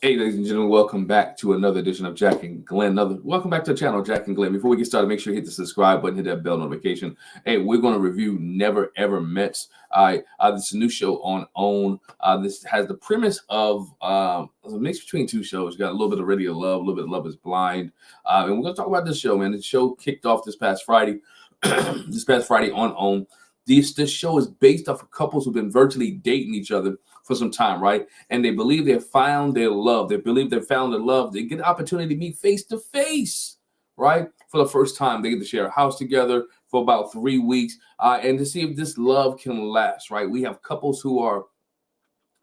Hey, ladies and gentlemen, welcome back to another edition of Jack and Glenn. Welcome back to the channel, Jack and Glenn. Before we get started, make sure you hit the subscribe button, hit that bell notification. Hey, we're going to review Never Ever Met. This is a new show on OWN. This has the premise of a mix between two shows. You got a little bit of Radio Love, a little bit of Love is Blind. And we're going to talk about this show, man. The show kicked off this past Friday, on OWN. This show is based off of couples who've been virtually dating each other for some time, right? And they believe they've found their love. They believe they've found their love. They get the opportunity to meet face to face, right? For the first time, they get to share a house together for about 3 weeks and to see if this love can last, right? We have couples who are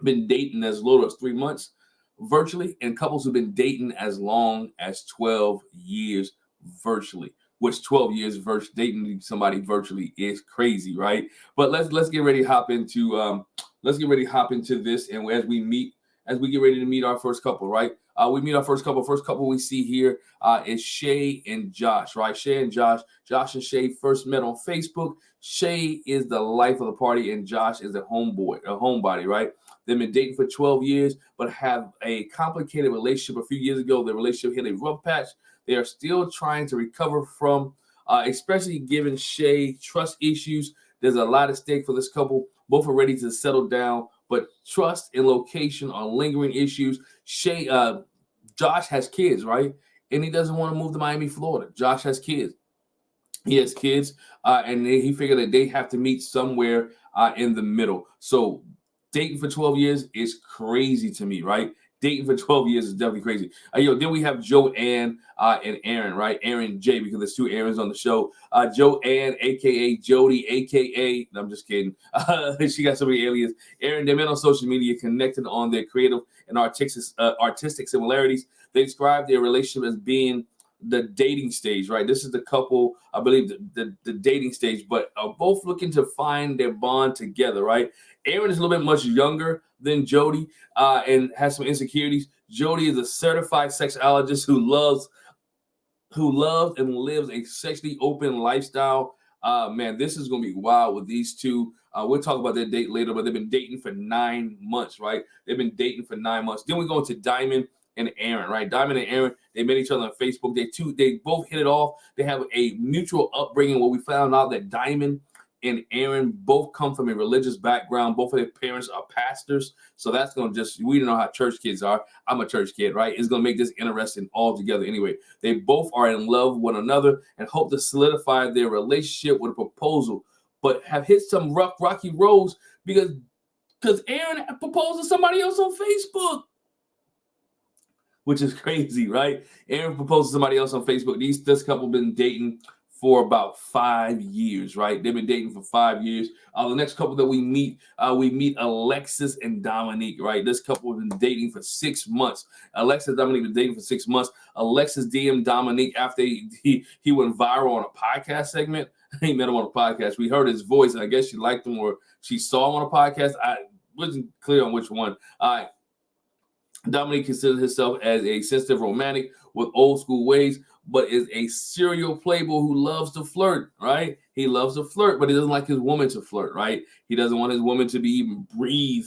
been dating as little as 3 months virtually, and couples who've been dating as long as 12 years virtually. Which 12 years dating somebody virtually is crazy, right? But let's get ready to hop into this, and as we get ready to meet our first couple, right? We meet our first couple. First couple we see here is Shay and Josh, right? Shay and Josh. Josh and Shay first met on Facebook. Shay is the life of the party, and Josh is a homebody, right? They've been dating for 12 years, but have a complicated relationship. A few years ago, the relationship hit a rough patch. They are still trying to recover from, especially given Shay trust issues. There's a lot at stake for this couple. Both are ready to settle down, but trust and location are lingering issues. Josh has kids, right? And he doesn't want to move to Miami, Florida. Josh has kids. He has kids, and he figured that they have to meet somewhere in the middle. So dating for 12 years is crazy to me, right? Dating for 12 years is definitely crazy. Then we have Joanne and Aaron, right? Aaron J, because there's two Aarons on the show. Joanne, a.k.a. Jody, a.k.a. I'm just kidding. She got so many aliases. Aaron, they met on social media, connected on their creative and artistic similarities. They described their relationship as being the dating stage, right? This is the couple, I believe, the dating stage, but are both looking to find their bond together, right? Aaron is a little bit much younger than Jody and has some insecurities. Jody is a certified sexologist who loves and lives a sexually open lifestyle. Man, this is going to be wild with these two. We'll talk about their date later, but they've been dating for 9 months, right? They've been dating for 9 months. Then we go into Diamond and Aaron, right? Diamond and Aaron, they met each other on Facebook. They both hit it off. They have a mutual upbringing where we found out that Diamond and Aaron both come from a religious background. Both of their parents are pastors. So that's going to we don't know how church kids are. I'm a church kid, right? It's going to make this interesting altogether anyway. They both are in love with one another and hope to solidify their relationship with a proposal, but have hit some rocky roads because Aaron proposed to somebody else on Facebook, which is crazy, right? Aaron proposed to somebody else on Facebook. This couple been dating for about 5 years, right? They've been dating for 5 years. The next couple that we meet Alexis and Dominique, right? This couple have been dating for 6 months. Alexis and Dominique been dating for 6 months. Alexis DM'd Dominique after he went viral on a podcast segment. He met him on a podcast. We heard his voice, and I guess she liked him or she saw him on a podcast. I wasn't clear on which one. Dominique considers himself as a sensitive romantic with old school ways, but is a serial playboy who loves to flirt, right? He loves to flirt, but he doesn't like his woman to flirt, right? He doesn't want his woman to be even breathe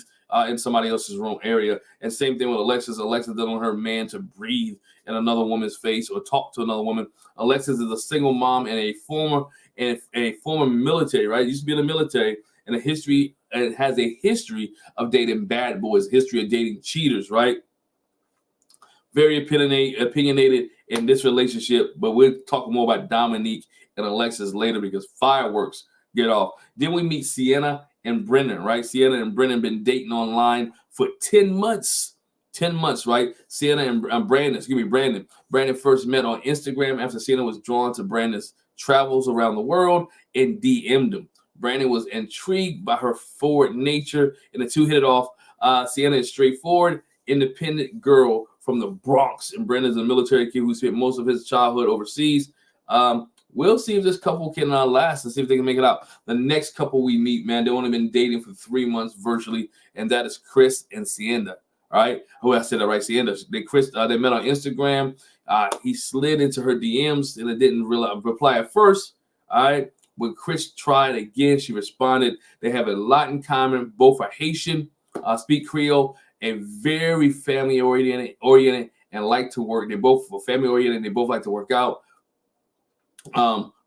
in somebody else's room area. And same thing with Alexis. Alexis doesn't want her man to breathe in another woman's face or talk to another woman. Alexis is a single mom and a former military, right? Used to be in the military, and has a history of dating bad boys, history of dating cheaters, right? Very opinionated in this relationship, but we'll talk more about Dominique and Alexis later because fireworks get off. Then we meet Sienna and Brendan, right? Sienna and Brendan been dating online for 10 months. 10 months, right? Sienna and Brandon. Brandon first met on Instagram after Sienna was drawn to Brandon's travels around the world and DM'd him. Brandon was intrigued by her forward nature, and the two hit it off. Sienna is straightforward, independent girl from the Bronx, and Brandon's a military kid who spent most of his childhood overseas. We'll see if this couple can last and see if they can make it out. The next couple we meet, man, they've only been dating for 3 months virtually, and that is Chris and Sienna. All right. Oh, I said that right. Sienna. They met on Instagram. He slid into her DMs and it didn't reply at first. All right. When Chris tried again, she responded. They have a lot in common. Both are Haitian, speak Creole, and very family oriented and like to work. They both are family oriented. They both like to work out.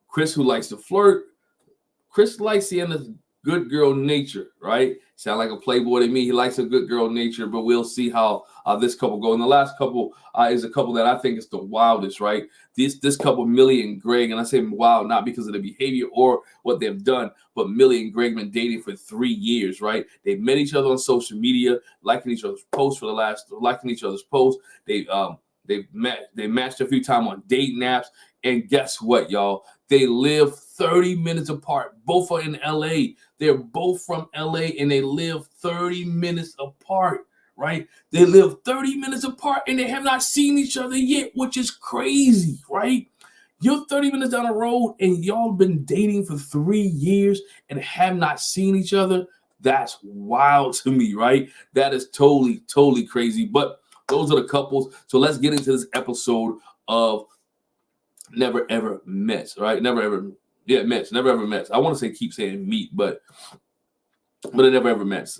Chris, who likes to flirt. Chris likes Sienna's good girl nature, right? Sound like a playboy to me. He likes a good girl nature, but we'll see how this couple go. And the last couple is a couple that I think is the wildest, right? This couple, Millie and Greg, and I say wild not because of the behavior or what they've done, but Millie and Greg been dating for 3 years, right? They've met each other on social media, liking each other's posts liking each other's posts. They matched a few times on dating apps, and guess what, y'all? They live 30 minutes apart. Both are in LA. They're both from LA, and they live 30 minutes apart, right? They live 30 minutes apart, and they have not seen each other yet, which is crazy, right? You're 30 minutes down the road, and y'all been dating for 3 years and have not seen each other. That's wild to me, right? That is totally, totally crazy. But those are the couples. So let's get into this episode of Never Ever Met, right? Never Ever Met. I want to say keep saying meet, but it never ever met.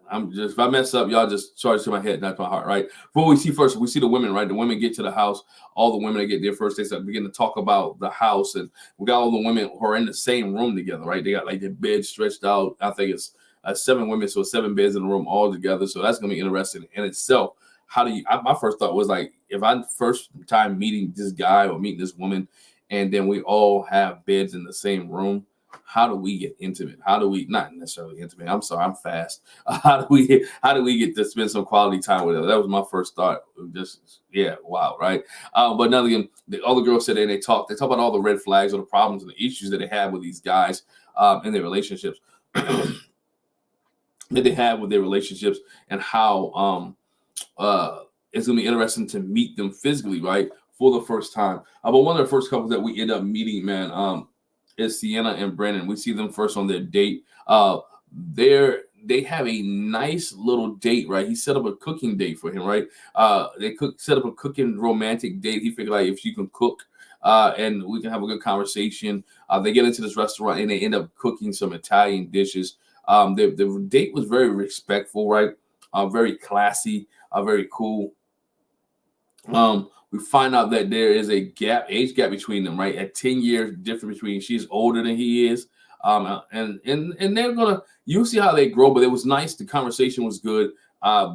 I'm just, if I mess up, y'all just charge to my head, not to my heart, right? But we see the women, right? The women get to the house. All the women that get there first, they start begin to talk about the house, and we got all the women who are in the same room together, right? They got like their beds stretched out. I think it's 7 women, so 7 beds in the room all together. So that's gonna be interesting in itself. My first thought was like, if I'm first time meeting this guy or meeting this woman, and then we all have beds in the same room, how do we get intimate? How do we, not necessarily intimate, I'm sorry, I'm fast. How do we get to spend some quality time with her? That was my first thought. Just, yeah, wow, right? But now again, all the girls sit there and they talk about all the red flags or the problems and the issues that they have with these guys in their relationships. That they have with their relationships, and how it's gonna be interesting to meet them physically, right, for the first time. But one of the first couples that we end up meeting, man, is Sienna and Brandon. We see them first on their date. They have a nice little date, right? He set up a cooking date for him, right? Set up a cooking romantic date. He figured like if she can cook, and we can have a good conversation. They get into this restaurant and they end up cooking some Italian dishes. The date was very respectful, right? Very classy, very cool. We find out that there is a age gap between them, right? At 10 years difference between, she's older than he is. And they're gonna, you see how they grow, but it was nice. The conversation was good.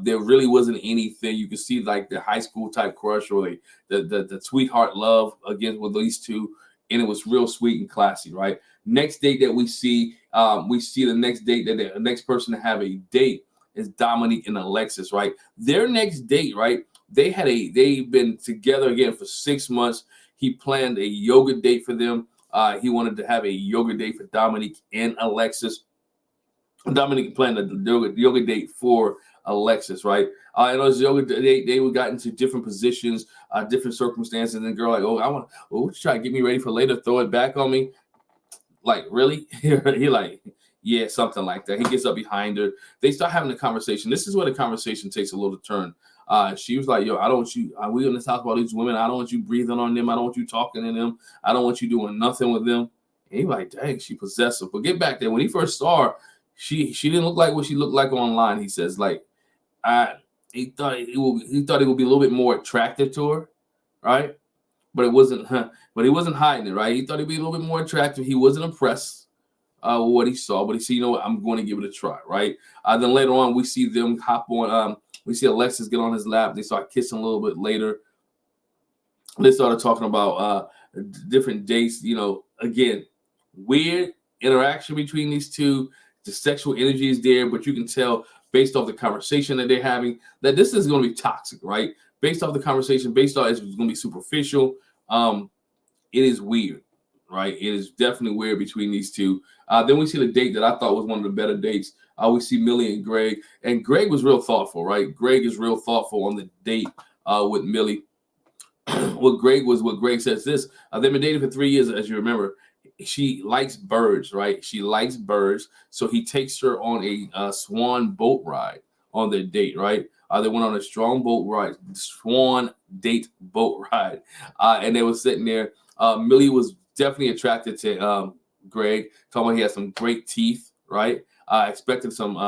There really wasn't anything. You could see like the high school type crush or the sweetheart love against with these two, and it was real sweet and classy, right? Next date that we see the next date that the next person to have a date is Dominique and Alexis, right? Their next date, right? They've been together again for 6 months. He planned a yoga date for them. He wanted to have a yoga date for Dominique and Alexis. Dominique planned a yoga date for Alexis, right? And on his yoga date, they got into different positions, different circumstances. And the girl like, would you try to get me ready for later? Throw it back on me. Like, really? He like, yeah, something like that. He gets up behind her. They start having a conversation. This is where the conversation takes a little turn. She was like, yo, I don't want you, we're going to talk about these women. I don't want you breathing on them. I don't want you talking to them. I don't want you doing nothing with them. And he like, dang, she possessive. But get back there. When he first saw her, she didn't look like what she looked like online. He says, like, he thought it would be a little bit more attractive to her, right? But it wasn't, but he wasn't hiding it, right? He thought it'd be a little bit more attractive. He wasn't impressed with what he saw, but he said, you know what, I'm going to give it a try, right? Then later on, we see them hop on, we see Alexis get on his lap. They start kissing a little bit later. They started talking about different dates, you know, again, weird interaction between these two. The sexual energy is there, but you can tell based off the conversation that they're having that this is going to be toxic, right? Based off the conversation, based off it's going to be superficial. It is weird, right? It is definitely weird between these two. Then we see the date that I thought was one of the better dates. We see Millie and Greg was real thoughtful, right? Greg is real thoughtful on the date with Millie. What Greg says this. They've been dating for 3 years, as you remember. She likes birds, right? She likes birds. So he takes her on a swan boat ride on their date, right? They went on a swan date boat ride. And they were sitting there. Millie was definitely attracted to Greg. Talking about he had some great teeth, right? Expected some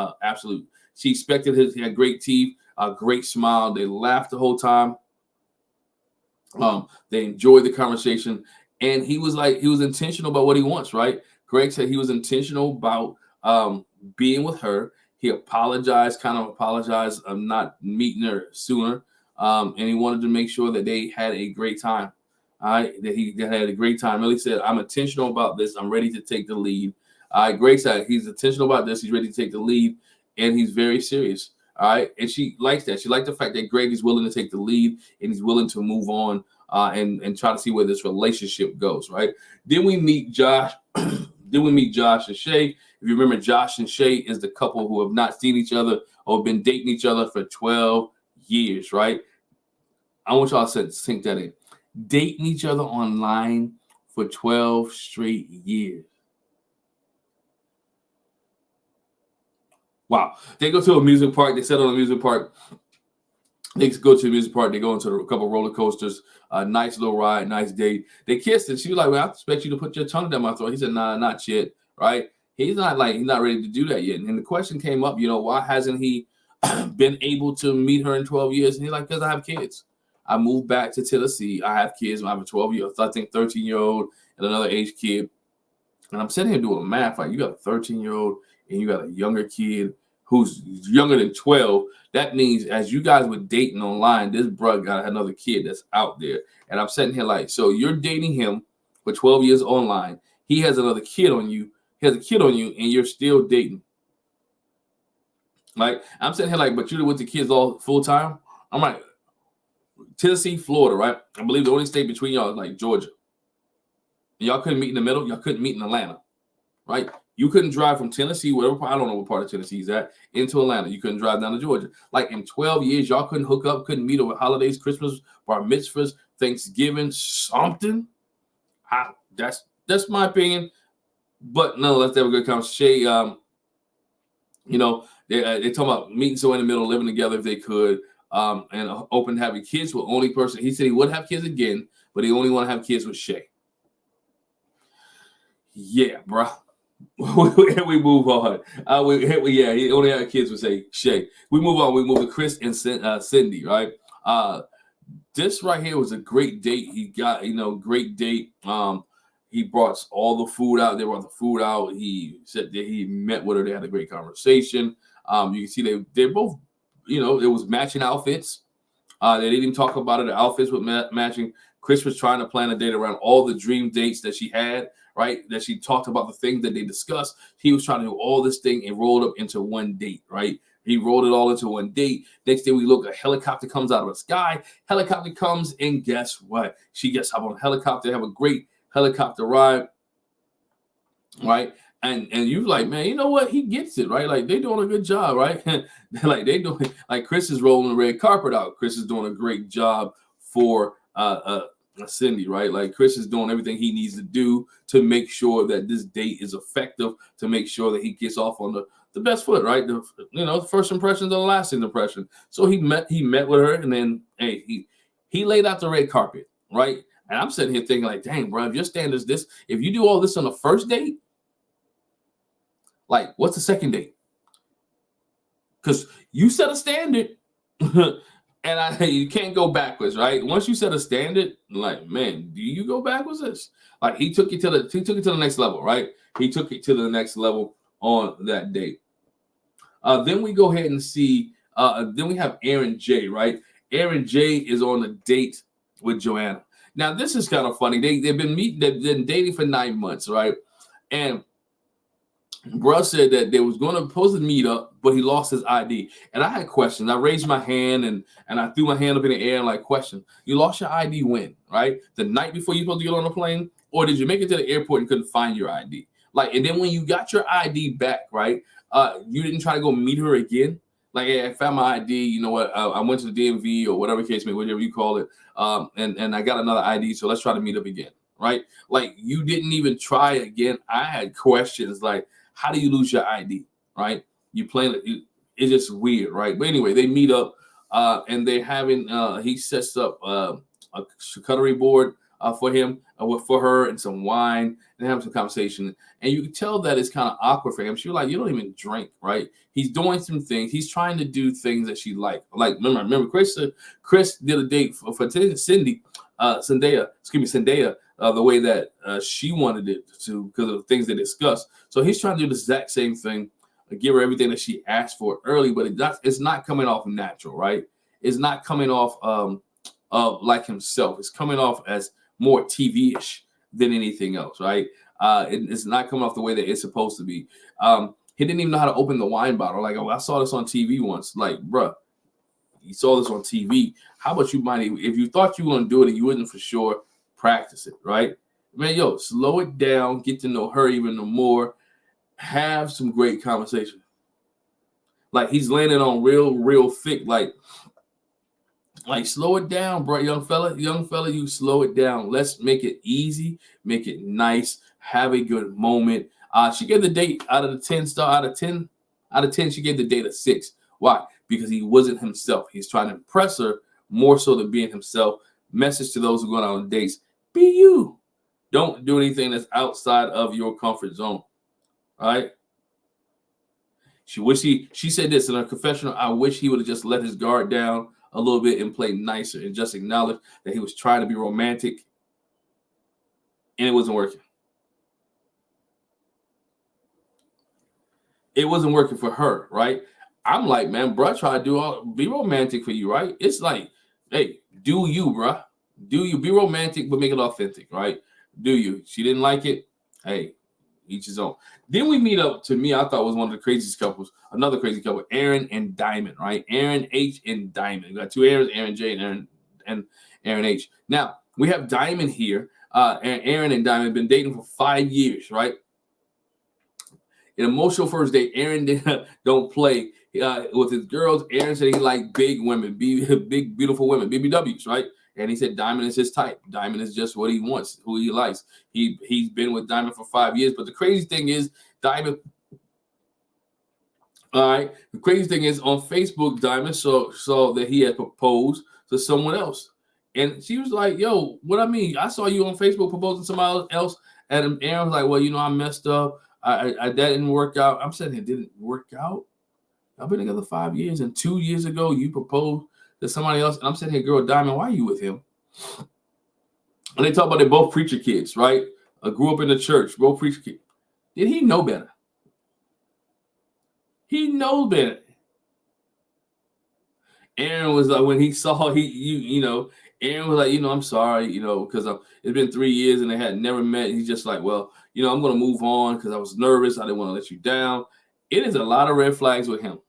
she expected he had great teeth. a great smile. They laughed the whole time. They enjoyed the conversation, and he was intentional about what he wants, right? Greg said he was intentional about being with her. He apologized, kind of apologized of not meeting her sooner, and he wanted to make sure that they had a great time. All right, that he had a great time. Really said, I'm intentional about this. I'm ready to take the lead. All right, Greg said he's intentional about this. He's ready to take the lead, and he's very serious. All right, and she likes that. She liked the fact that Greg is willing to take the lead and he's willing to move on and try to see where this relationship goes. Right. Then we meet Josh. Then we meet Josh and Shay. If you remember, Josh and Shay is the couple who have not seen each other or been dating each other for 12 years. Right. I want y'all to sink that in. Dating each other online for 12 straight years. Wow. They go to a amusement park. They settle on an amusement park. They go to the amusement park. They go into a couple of roller coasters. Nice little ride. Nice date. They kissed, and she was like, well, I expect you to put your tongue down my throat. He said, nah, not yet. Right? He's not ready to do that yet. And the question came up, why hasn't he been able to meet her in 12 years? And he's like, because I have kids. I moved back to Tennessee. I have kids. I have a 13-year-old and another age kid. And I'm sitting here doing math. Like, you got a 13-year-old and you got a younger kid who's younger than 12. That means as you guys were dating online, this bro got another kid that's out there. And I'm sitting here like, so you're dating him for 12 years online. He has another kid on you. He has a kid on you, and you're still dating. Like, I'm sitting here like, but you're with the kids all full time? I'm like, Tennessee, Florida, right? I believe the only state between y'all is like Georgia. Y'all couldn't meet in the middle. Y'all couldn't meet in Atlanta, right? You couldn't drive from Tennessee, whatever, I don't know what part of Tennessee is at, into Atlanta. You couldn't drive down to Georgia. Like, in 12 years, y'all couldn't hook up, couldn't meet over holidays, Christmas, bar mitzvahs, Thanksgiving, something. That's my opinion. But no, let's have a good conversation. They talk about meeting so in the middle, living together if they could, and open to having kids with only person. He said he would have kids again, but he only want to have kids with Shay. Yeah, bro. We move on. He only had kids with Shay. We move on. We move to Chris and Cindy, right? This right here was a great date. He got, great date. He brought all the food out. They brought the food out. He said that he met with her. They had a great conversation. You can see they're both, it was matching outfits. They didn't even talk about it. The outfits were matching. Chris was trying to plan a date around all the dream dates that she had, right? That she talked about the things that they discussed. He was trying to do all this thing and roll it up into one date, right? He rolled it all into one date. Next day we look, a helicopter comes out of the sky. Helicopter comes, and guess what? She gets up on a helicopter, have a great helicopter ride, right? And you're like, man, you know what? He gets it, right? Like, they're doing a good job, right? Chris is rolling the red carpet out. Chris is doing a great job for Cindy, right? Like, Chris is doing everything he needs to do to make sure that this date is effective, to make sure that he gets off on the best foot, right? The first impressions are the lasting impression. So he met with her, and then he laid out the red carpet, right? And I'm sitting here thinking, like, dang, bro, if your standard is this, if you do all this on the first date, like, what's the second date? Because you set a standard, and you can't go backwards, right? Once you set a standard, like, man, do you go backwards? Like, he took it to the next level, right? He took it to the next level on that date. Then we go ahead and see. Then we have Aaron J, right? Aaron J is on a date with Joanna. Now, this is kind of funny. They've been dating for 9 months, right? And bro said that they was supposed to meet up, but he lost his ID. And I had questions. I raised my hand and I threw my hand up in the air and like, question, you lost your ID when, right? The night before you supposed to get on the plane? Or did you make it to the airport and couldn't find your ID? Like, and then when you got your ID back, right? You didn't try to go meet her again? Like, hey, I found my ID. You know what? I went to the DMV or whatever case may, whatever you call it. And I got another ID, so let's try to meet up again, right? Like, you didn't even try again. I had questions like, how do you lose your ID, right? You playing it. It's just weird, right? But anyway, they meet up and they're having, he sets up a charcuterie board for him, for her, and some wine, and having some conversation. And you can tell that it's kind of awkward for him. She was like, "You don't even drink, right?" He's doing some things. He's trying to do things that she like. Like remember, Chris did a date for Zendaya, the way that she wanted it to because of the things they discussed. So he's trying to do the exact same thing, give her everything that she asked for early, but it's not coming off natural, right? It's not coming off like himself. It's coming off as more TV-ish than anything else, right? It's not coming off the way that it's supposed to be. He didn't even know how to open the wine bottle. Like, oh, I saw this on TV once. Like, bruh, you saw this on TV. How about you might, if you thought you were gonna do it and you wasn't for sure, practice it, right? Man, yo, slow it down, get to know her even more, have some great conversation. Like he's landing on real thick, like slow it down, bro, young fella, you slow it down. Let's make it easy, make it nice, have a good moment. She gave the date out of 10, she gave the date a 6. Why? Because he wasn't himself. He's trying to impress her more so than being himself. Message to those who go on dates: be you. Don't do anything that's outside of your comfort zone. All right. She said this in her confessional: I wish he would have just let his guard down a little bit and played nicer and just acknowledged that he was trying to be romantic and it wasn't working. It wasn't working for her, right? I'm like, man, bro, try to be romantic for you, right? It's like, hey, do you, bro? Do you be romantic, but make it authentic, right? Do you? She didn't like it. Hey, each his own. Then we meet up, to me, I thought was one of the craziest couples, another crazy couple, Aaron and Diamond, right? Aaron H and Diamond. We got two Aarons, Aaron J and Aaron H. Now, we have Diamond here. Aaron and Diamond have been dating for 5 years, right? An emotional first date. Aaron don't play with his girls. Aaron said he liked big women, big, beautiful women, BBWs, right? And he said Diamond is his type. Diamond is just what he wants, who he likes. He's been with Diamond for 5 years. But the crazy thing is, Diamond. All right. The crazy thing is, on Facebook, Diamond saw that he had proposed to someone else, and she was like, "Yo, what I mean? I saw you on Facebook proposing to somebody else." And Aaron was like, "Well, I messed up. I that didn't work out." I'm saying it didn't work out. I've been together 5 years, and 2 years ago you proposed to somebody else. And I'm saying, "Hey, girl, Diamond, why are you with him?" And they talk about they're both preacher kids, right? Grew up in the church, both preacher kids. Did he know better? He knows better. Aaron was like, when he saw Aaron was like, I'm sorry, because it's been 3 years and they had never met. He's just like, well, I'm going to move on because I was nervous. I didn't want to let you down. It is a lot of red flags with him.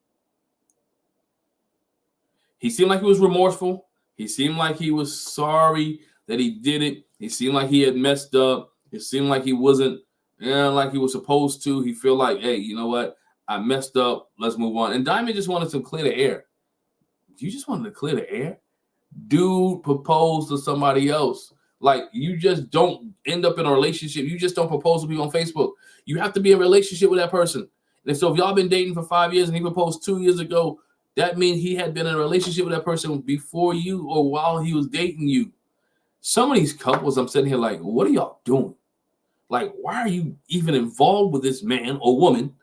He seemed like he was remorseful. He seemed like he was sorry that he did it. He seemed like he had messed up. It seemed like he wasn't like he was supposed to. He feel like, hey, you know what? I messed up. Let's move on. And Diamond just wanted to clear the air. You just wanted to clear the air? Dude proposed to somebody else. Like, you just don't end up in a relationship. You just don't propose to people on Facebook. You have to be in a relationship with that person. And so if y'all been dating for 5 years and he proposed 2 years ago, that means he had been in a relationship with that person before you or while he was dating you. Some of these couples, I'm sitting here like, what are y'all doing? Like, why are you even involved with this man or woman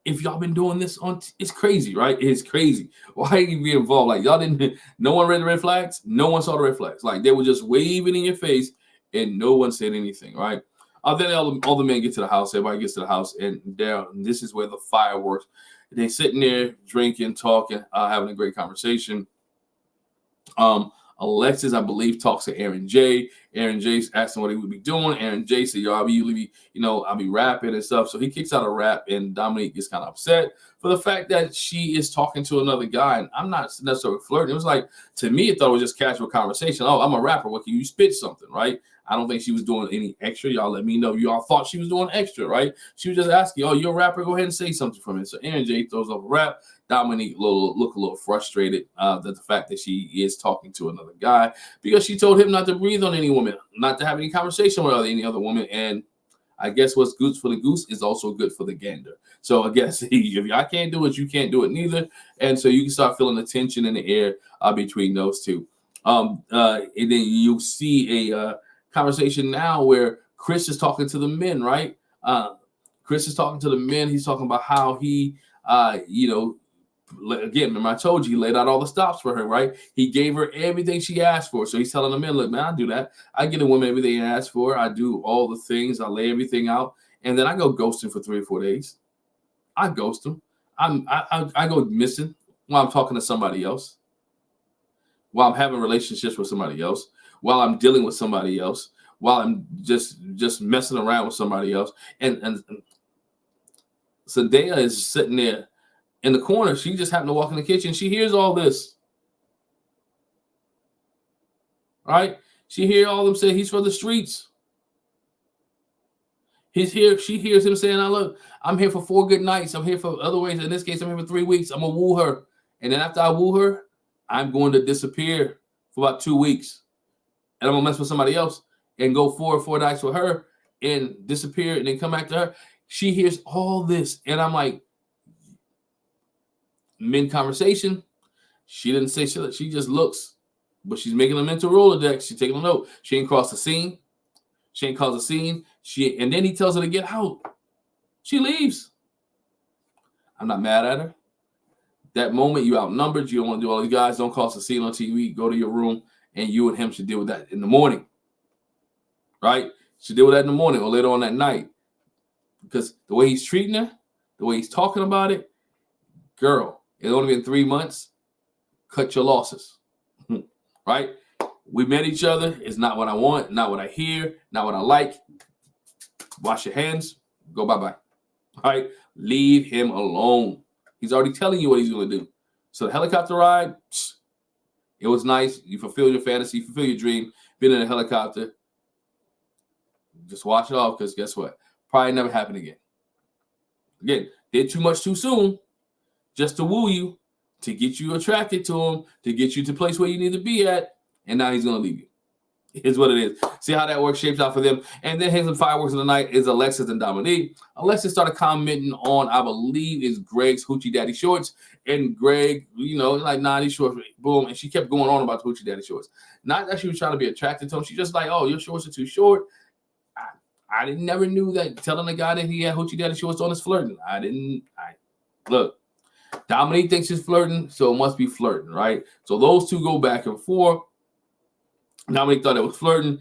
if y'all been doing this it's crazy, right? It's crazy. Why you be involved? Like, y'all didn't, no one read the red flags. No one saw the red flags. Like, they were just waving in your face and no one said anything, right? Then all the men get to the house. Everybody gets to the house, and this is where the fireworks. They sitting there drinking, talking, having a great conversation. Alexis, I believe, talks to Aaron J. Aaron J's asking what he would be doing. Aaron J said, "Yo, I'll be rapping and stuff." So he kicks out a rap, and Dominique gets kind of upset for the fact that she is talking to another guy. And I'm not necessarily flirting. It was like, to me, I thought it was just casual conversation. Oh, I'm a rapper. What can you spit something, right? I don't think she was doing any extra. Y'all let me know. Y'all thought she was doing extra, right? She was just asking, "Oh, you're a rapper. Go ahead and say something for me." So Aaron J throws up a rap. Dominique look a little frustrated that the fact that she is talking to another guy because she told him not to breathe on any woman, not to have any conversation with any other woman. And I guess what's good for the goose is also good for the gander. So I guess if I can't do it, you can't do it neither. And so you can start feeling the tension in the air between those two. And then you see conversation now where Chris is talking to the men, right? Chris is talking to the men. He's talking about how he, again, remember I told you he laid out all the stops for her, right? He gave her everything she asked for. So he's telling the men, look, man, I do that. I get a woman everything I ask for. I do all the things. I lay everything out. And then I go ghosting for 3 or 4 days. I ghost them. I go missing while I'm talking to somebody else, while I'm having relationships with somebody else, while I'm dealing with somebody else, while I'm just messing around with somebody else. And Zendaya is sitting there in the corner. She just happened to walk in the kitchen. She hears all this. Right? She hears all of them say he's for the streets. He's here. She hears him saying, "I look, I'm here for 4 good nights. I'm here for other ways. In this case, I'm here for 3 weeks. I'm gonna woo her, and then after I woo her, I'm going to disappear for about 2 weeks, and I'm gonna mess with somebody else and go 4 or 4 nights with her and disappear, and then come back to her." She hears all this, and I'm like, mid conversation, she didn't say shit. She just looks, but she's making a mental Rolodex. She's taking a note. She ain't crossed the scene. She ain't caused a scene. And then he tells her to get out. She leaves. I'm not mad at her. That moment, you outnumbered. You don't want to do all these guys. Don't cause a scene on TV. Go to your room, and you and him should deal with that in the morning. Right? Should deal with that in the morning or later on that night. Because the way he's treating her, the way he's talking about it, girl, it's only been 3 months. Cut your losses. Right? We met each other. It's not what I want, not what I hear, not what I like. Wash your hands. Go bye-bye. All right? Leave him alone. He's already telling you what he's going to do. So the helicopter ride, it was nice. You fulfilled your fantasy, you fulfilled your dream, been in a helicopter. Just wash it off because guess what? Probably never happen again. Again, did too much too soon just to woo you, to get you attracted to him, to get you to the place where you need to be at, and now he's going to leave you. It's what it is. See how that work shapes out for them. And then here's some fireworks of the night is Alexis and Dominique. Alexis started commenting on, I believe, is Greg's Hoochie Daddy shorts. And Greg, like, nah, these shorts, boom. And she kept going on about the Hoochie Daddy shorts. Not that she was trying to be attracted to him. She just like, oh, your shorts are too short. I never knew that telling a guy that he had Hoochie Daddy shorts on is flirting. Look, Dominique thinks he's flirting, so it must be flirting, right? So those two go back and forth. Dominique thought it was flirting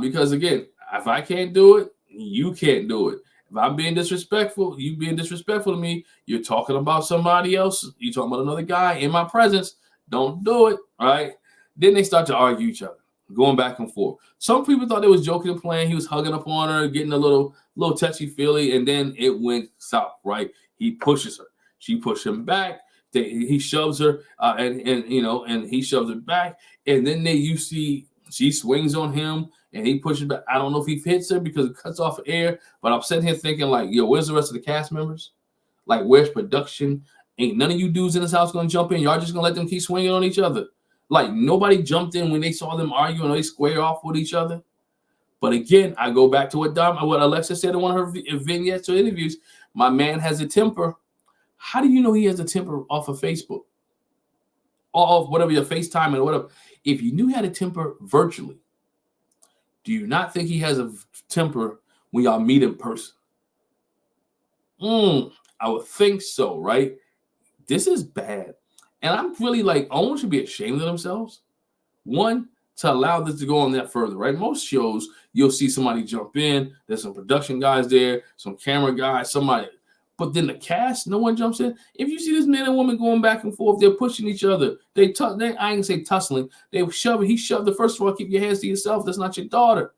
because, again, if I can't do it, you can't do it. If I'm being disrespectful, you being disrespectful to me, you're talking about somebody else, you're talking about another guy in my presence, don't do it, right? Then they start to argue each other, going back and forth. Some people thought they was joking and playing. He was hugging up on her, getting a little touchy-feely, and then it went south, right? He pushes her. She pushed him back. He shoves her, and he shoves her back, and then you see she swings on him, and he pushes back. I don't know if he hits her because it cuts off air, but I'm sitting here thinking, like, yo, where's the rest of the cast members? Like, where's production? Ain't none of you dudes in this house going to jump in. Y'all just going to let them keep swinging on each other. Like, nobody jumped in when they saw them arguing or they square off with each other. But again, I go back to what Alexa said in one of her vignettes or interviews. My man has a temper. How do you know he has a temper off of Facebook? Or off whatever your FaceTime and whatever. If you knew he had a temper virtually, do you not think he has a temper when y'all meet in person? I would think so, right? This is bad. And I'm really like, Owen should be ashamed of themselves. One, to allow this to go on that further, right? Most shows, you'll see somebody jump in. There's some production guys there, some camera guys, somebody. But then the cast, no one jumps in. If you see this man and woman going back and forth, they're pushing each other. I ain't gonna say tussling. They shove. He shoved the first of all. Keep your hands to yourself. That's not your daughter,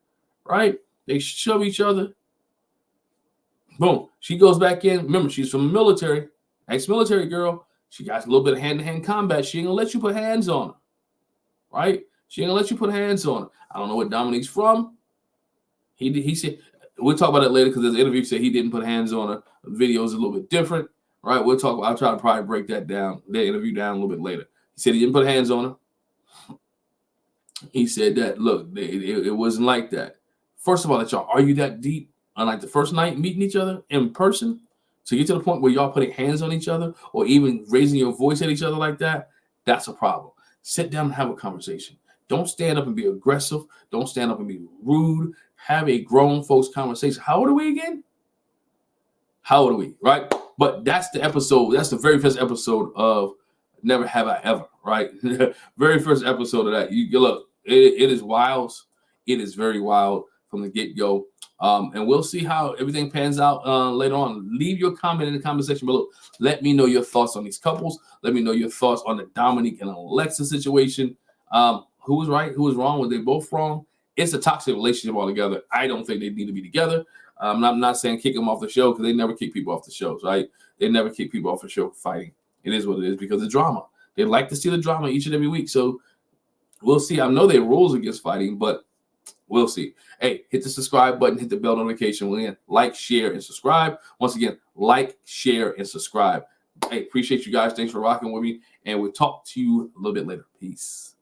right? They shove each other. Boom. She goes back in. Remember, she's from the military, ex-military girl. She got a little bit of hand-to-hand combat. She ain't gonna let you put hands on her, right? She ain't gonna let you put hands on her. I don't know what Dominique's from. He said. We'll talk about that later because there's an interview said he didn't put hands on her. The video is a little bit different, right? I'll try to probably break that interview down a little bit later. He said he didn't put hands on her. He said that, look, it wasn't like that. First of all, that y'all argue that deep on like the first night meeting each other in person to get to the point where y'all putting hands on each other or even raising your voice at each other like that, that's a problem. Sit down and have a conversation. Don't stand up and be aggressive. Don't stand up and be rude. Have a grown folks conversation. How old are we again? How old are we, right? But that's the episode. That's the very first episode of Never Have I Ever, right? Very first episode of that. You look, it is wild. It is very wild from the get-go. And we'll see how everything pans out later on. Leave your comment in the comment section below. Let me know your thoughts on these couples. Let me know your thoughts on the Dominique and Alexa situation. Who was right? Who was wrong? Were they both wrong? It's a toxic relationship altogether. I don't think they need to be together. I'm not saying kick them off the show, because they never kick people off the shows, right? They never kick people off the show for fighting. It is what it is, because of drama. They like to see the drama each and every week. So we'll see. I know there are rules against fighting, but we'll see. Hey, hit the subscribe button, hit the bell notification. Again, like, share, and subscribe. Once again, like, share, and subscribe. Hey, appreciate you guys. Thanks for rocking with me. And we'll talk to you a little bit later. Peace.